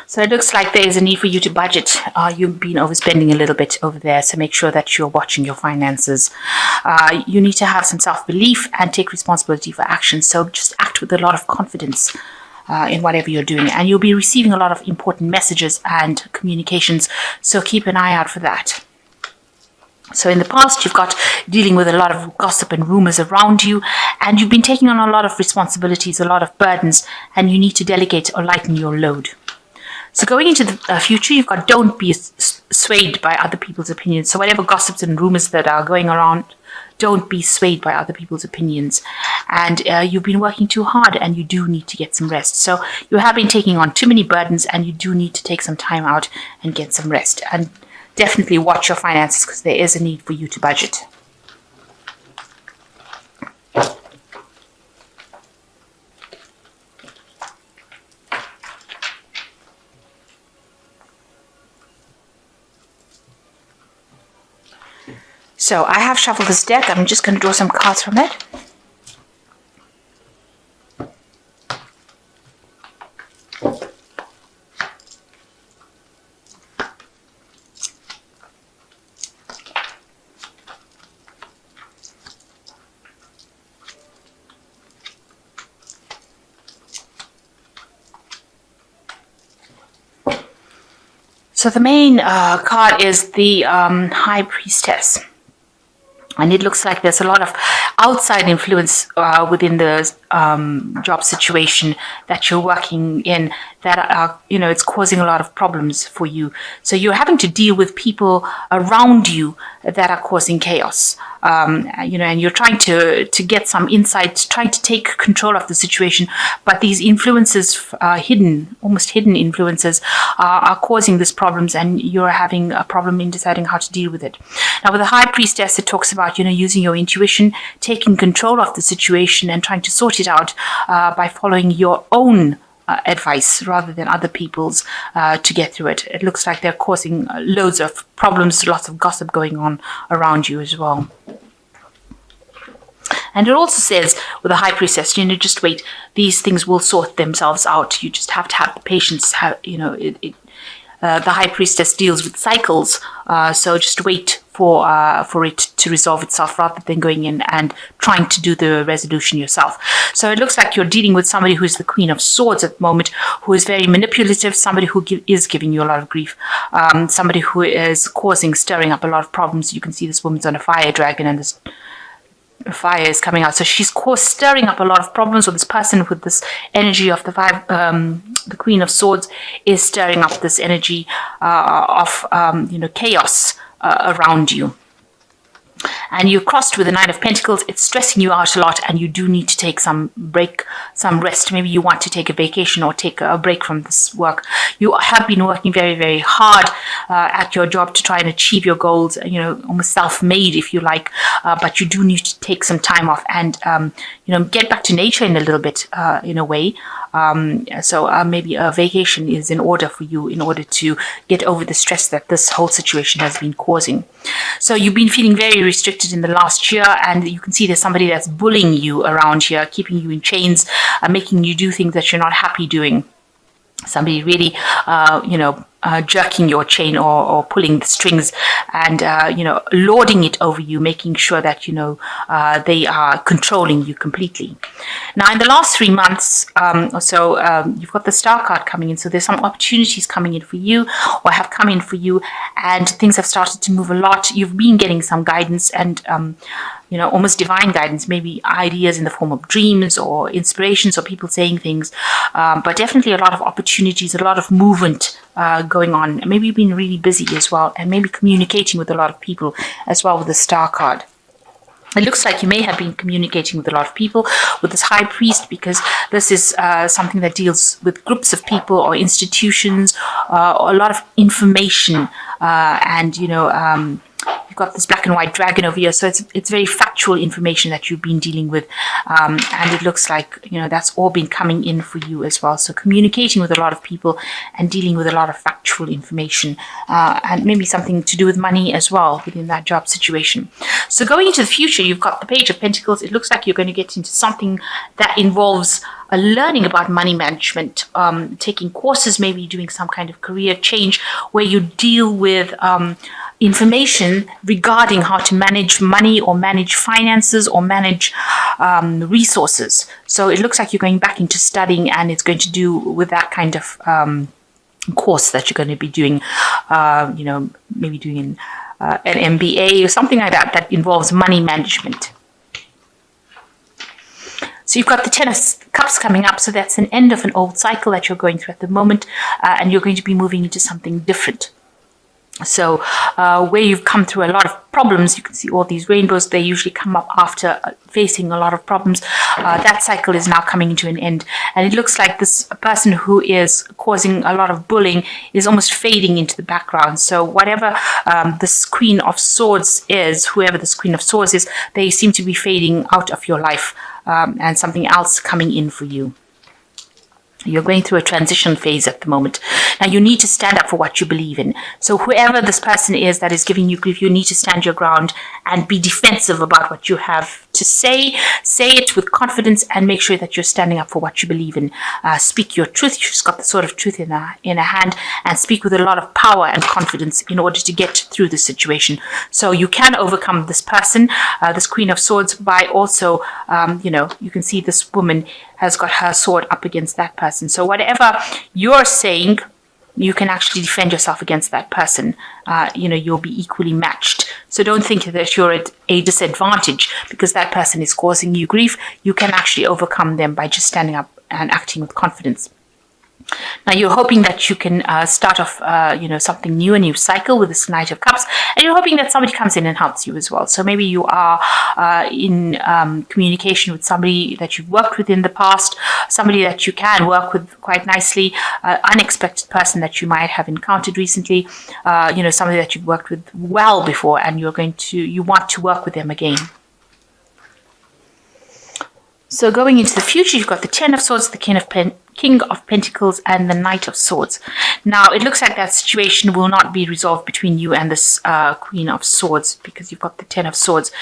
So it looks like there is a need for you to budget. You've been overspending a little bit over there, so make sure that you're watching your finances. You need to have some self-belief and take responsibility for action. So just act with a lot of confidence in whatever you're doing. And you'll be receiving a lot of important messages and communications, so keep an eye out for that. So in the past, you've got dealing with a lot of gossip and rumors around you, and you've been taking on a lot of responsibilities, a lot of burdens, and you need to delegate or lighten your load. So going into the future, you've got don't be swayed by other people's opinions. So whatever gossips and rumors that are going around, don't be swayed by other people's opinions. And you've been working too hard and you do need to get some rest. So you have been taking on too many burdens and you do need to take some time out and get some rest. And definitely watch your finances because there is a need for you to budget. So I have shuffled this deck. I'm just going to draw some cards from it. So the main card is the High Priestess. And it looks like there's a lot of outside influence within the job situation that you're working in that are, it's causing a lot of problems for you. So you're having to deal with people around you that are causing chaos. And you're trying to get some insight, trying to take control of the situation, but these influences, almost hidden influences, are causing these problems, and you're having a problem in deciding how to deal with it. Now, with the High Priestess, it talks about using your intuition, taking control of the situation, and trying to sort it out by following your own advice rather than other people's to get through it. It looks like they're causing loads of problems, lots of gossip going on around you as well. And it also says with the High Priestess, just wait. These things will sort themselves out. You just have to have patience. The High Priestess deals with cycles, so just wait for it to resolve itself rather than going in and trying to do the resolution yourself. So it looks like you're dealing with somebody who is the Queen of Swords at the moment, who is very manipulative, somebody who is giving you a lot of grief, somebody who is stirring up a lot of problems. You can see this woman's on a fire dragon and this fire is coming out. So she's stirring up a lot of problems, or this person with this energy of the Queen of Swords is stirring up this energy of chaos around you. And you're crossed with the Nine of Pentacles. It's stressing you out a lot, and you do need to take some break, some rest. Maybe you want to take a vacation or take a break from this work. You have been working very, very hard at your job to try and achieve your goals, almost self-made, if you like, but you do need to take some time off and, get back to nature in a little bit, in a way. So maybe a vacation is in order for you in order to get over the stress that this whole situation has been causing. So you've been feeling very restricted in the last year, and you can see there's somebody that's bullying you around here, keeping you in chains, making you do things that you're not happy doing. Somebody really, jerking your chain or pulling the strings and, lording it over you, making sure that, they are controlling you completely. Now, in the last 3 months or so, you've got the Star card coming in. So there's some opportunities coming in for you or have come in for you, and things have started to move a lot. You've been getting some guidance and, almost divine guidance, maybe ideas in the form of dreams or inspirations or people saying things, but definitely a lot of opportunities, a lot of movement going on. Maybe you've been really busy as well, and maybe communicating with a lot of people as well with the Star card. It looks like you may have been communicating with a lot of people with this High Priest, because this is something that deals with groups of people or institutions, or a lot of information, and you got this black and white dragon over here. So it's very factual information that you've been dealing with. And it looks like, that's all been coming in for you as well. So communicating with a lot of people and dealing with a lot of factual information, and maybe something to do with money as well within that job situation. So going into the future, you've got the Page of Pentacles. It looks like you're going to get into something that involves learning about money management, taking courses, maybe doing some kind of career change where you deal with information regarding how to manage money or manage finances or manage resources. So it looks like you're going back into studying, and it's going to do with that kind of course that you're going to be doing, maybe doing an MBA or something like that involves money management. So you've got the Ten of Cups coming up. So that's an end of an old cycle that you're going through at the moment, and you're going to be moving into something different. So where you've come through a lot of problems, you can see all these rainbows, they usually come up after facing a lot of problems. That cycle is now coming to an end. And it looks like this person who is causing a lot of bullying is almost fading into the background. So whatever this Queen of Swords is, whoever this Queen of Swords is, they seem to be fading out of your life, and something else coming in for you. You're going through a transition phase at the moment. Now, you need to stand up for what you believe in. So whoever this person is that is giving you grief, you need to stand your ground and be defensive about what you have to say. Say it with confidence and make sure that you're standing up for what you believe in. Speak your truth. She's got the sword of truth in her hand, and speak with a lot of power and confidence in order to get through the situation. So you can overcome this person, this Queen of Swords, by also, you can see this woman has got her sword up against that person. So whatever you're saying, you can actually defend yourself against that person. You'll be equally matched. So don't think that you're at a disadvantage because that person is causing you grief. You can actually overcome them by just standing up and acting with confidence. Now, you're hoping that you can start off, something new, a new cycle with this Knight of Cups, and you're hoping that somebody comes in and helps you as well. So maybe you are in communication with somebody that you've worked with in the past, somebody that you can work with quite nicely, unexpected person that you might have encountered recently, somebody that you've worked with well before, and you want to work with them again. So going into the future, you've got the Ten of Swords, the King of Pentacles, and the Knight of Swords. Now, it looks like that situation will not be resolved between you and this Queen of Swords, because you've got the Ten of Swords.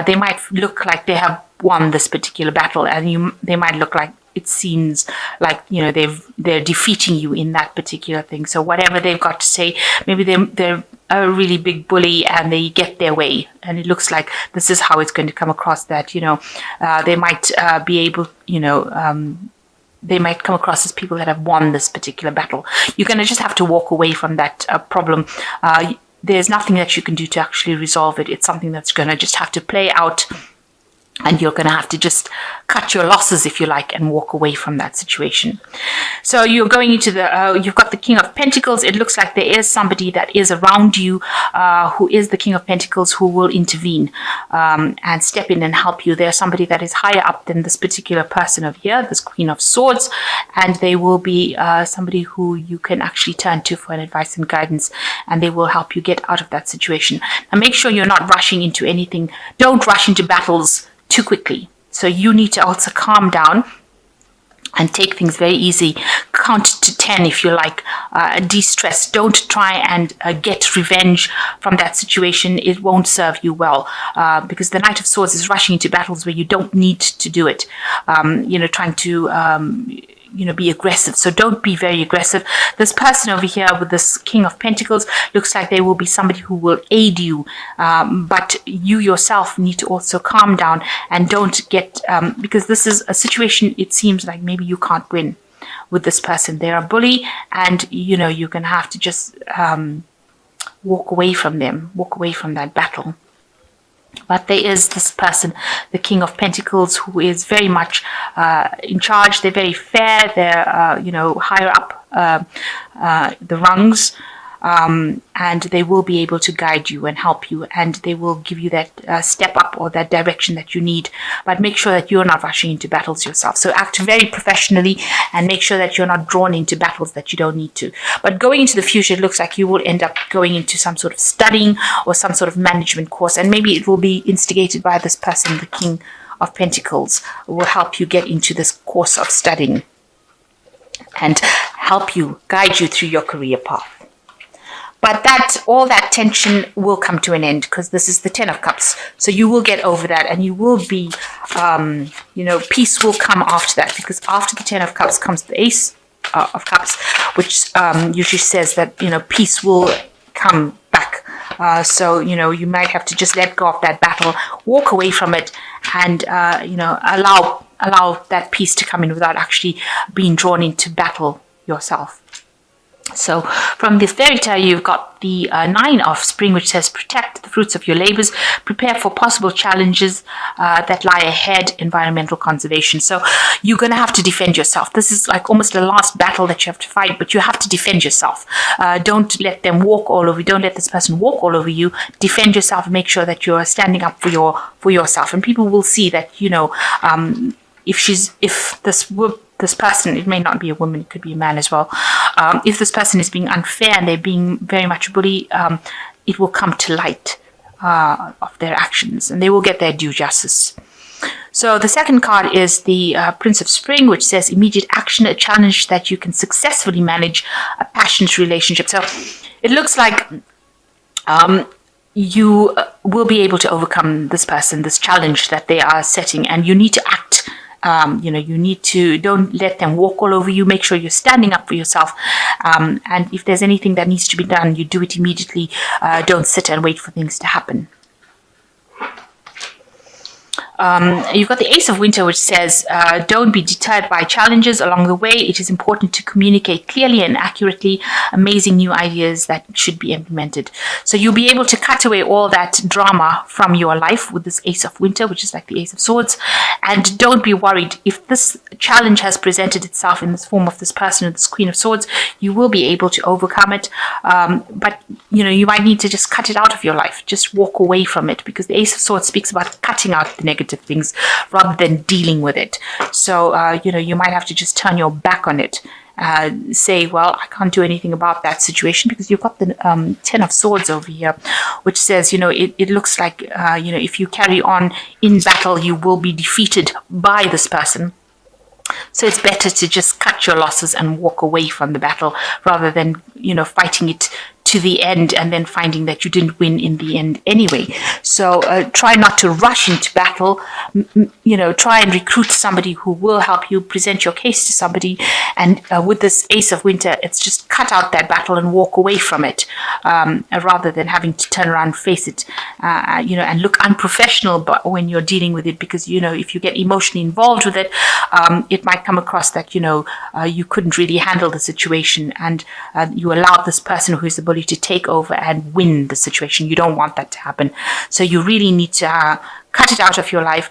They might look like they have won this particular battle, and they might look like it seems like they're defeating you in that particular thing. So whatever they've got to say, maybe they're a really big bully and they get their way, and it looks like this is how it's going to come across, that they might be able, they might come across as people that have won this particular battle. You're going to just have to walk away from that problem. There's nothing that you can do to actually resolve it. It's something that's going to just have to play out, and you're going to have to just cut your losses, if you like, and walk away from that situation. So you're going into you've got the King of Pentacles. It looks like there is somebody that is around you who is the King of Pentacles, who will intervene and step in and help you. There's somebody that is higher up than this particular person over here, this Queen of Swords, and they will be somebody who you can actually turn to for an advice and guidance, and they will help you get out of that situation. Now, make sure you're not rushing into anything. Don't rush into battles too quickly. So you need to also calm down and take things very easy. Count to 10 if you like. De-stress. Don't try and get revenge from that situation. It won't serve you well, because the Knight of Swords is rushing into battles where you don't need to do it. Trying to be aggressive. So don't be very aggressive. This person over here with this King of Pentacles looks like they will be somebody who will aid you, but you yourself need to also calm down and don't get, because this is a situation, it seems like maybe you can't win with this person. They're a bully, and you're going to have to just walk away from them, walk away from that battle. But there is this person, the King of Pentacles, who is very much in charge. They're very fair. They're, higher up the rungs. and they will be able to guide you and help you, and they will give you that step up or that direction that you need. But make sure that you're not rushing into battles yourself. So act very professionally and make sure that you're not drawn into battles that you don't need to. But going into the future, it looks like you will end up going into some sort of studying or some sort of management course, and maybe it will be instigated by this person, the King of Pentacles, will help you get into this course of studying and help you, guide you through your career path. But all that tension will come to an end, because this is the Ten of Cups. So you will get over that, and you will be, peace will come after that, because after the Ten of Cups comes the Ace of Cups, which usually says that, peace will come back. So, you might have to just let go of that battle, walk away from it, and, allow that peace to come in without actually being drawn into battle yourself. So from this fairy tale, you've got the Nine of Spring, which says protect the fruits of your labors, prepare for possible challenges that lie ahead, environmental conservation. So you're going to have to defend yourself. This is like almost the last battle that you have to fight, but you have to defend yourself. Don't let them walk all over you. Don't let this person walk all over you. Defend yourself and make sure that you're standing up for yourself. And people will see that, if this person, it may not be a woman, it could be a man as well. If this person is being unfair and they're being very much a bully, it will come to light of their actions, and they will get their due justice. So the second card is the Prince of Spring, which says immediate action, a challenge that you can successfully manage, a passionate relationship. So it looks like you will be able to overcome this person, this challenge that they are setting, and you need to act. You need to, don't let them walk all over you. Make sure you're standing up for yourself. And if there's anything that needs to be done, you do it immediately. Don't sit and wait for things to happen. You've got the Ace of Winter, which says, don't be deterred by challenges along the way. It is important to communicate clearly and accurately amazing new ideas that should be implemented. So you'll be able to cut away all that drama from your life with this Ace of Winter, which is like the Ace of Swords. And don't be worried. If this challenge has presented itself in this form of this person, this Queen of Swords, you will be able to overcome it. But, you might need to just cut it out of your life. Just walk away from it, because the Ace of Swords speaks about cutting out the negative things rather than dealing with it. So you might have to just turn your back on it, say, well, I can't do anything about that situation, because you've got the Ten of Swords over here, which says, it looks like if you carry on in battle, you will be defeated by this person. So it's better to just cut your losses and walk away from the battle, rather than fighting it to the end and then finding that you didn't win in the end anyway. So try not to rush into battle. Try and recruit somebody who will help you, present your case to somebody. And with this Ace of Winter, it's just cut out that battle and walk away from it, rather than having to turn around and face it, and look unprofessional but when you're dealing with it, because, if you get emotionally involved with it, it might come across that, you couldn't really handle the situation, and you allowed this person who is the bully to take over and win the situation. You don't want that to happen. So you really need to cut it out of your life.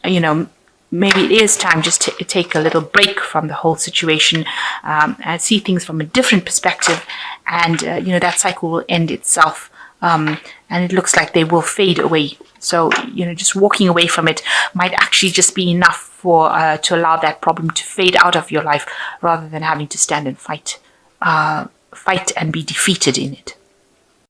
Maybe it is time just to take a little break from the whole situation, and see things from a different perspective, and that cycle will end itself, and it looks like they will fade away. So just walking away from it might actually just be enough for to allow that problem to fade out of your life, rather than having to stand and fight and be defeated in it.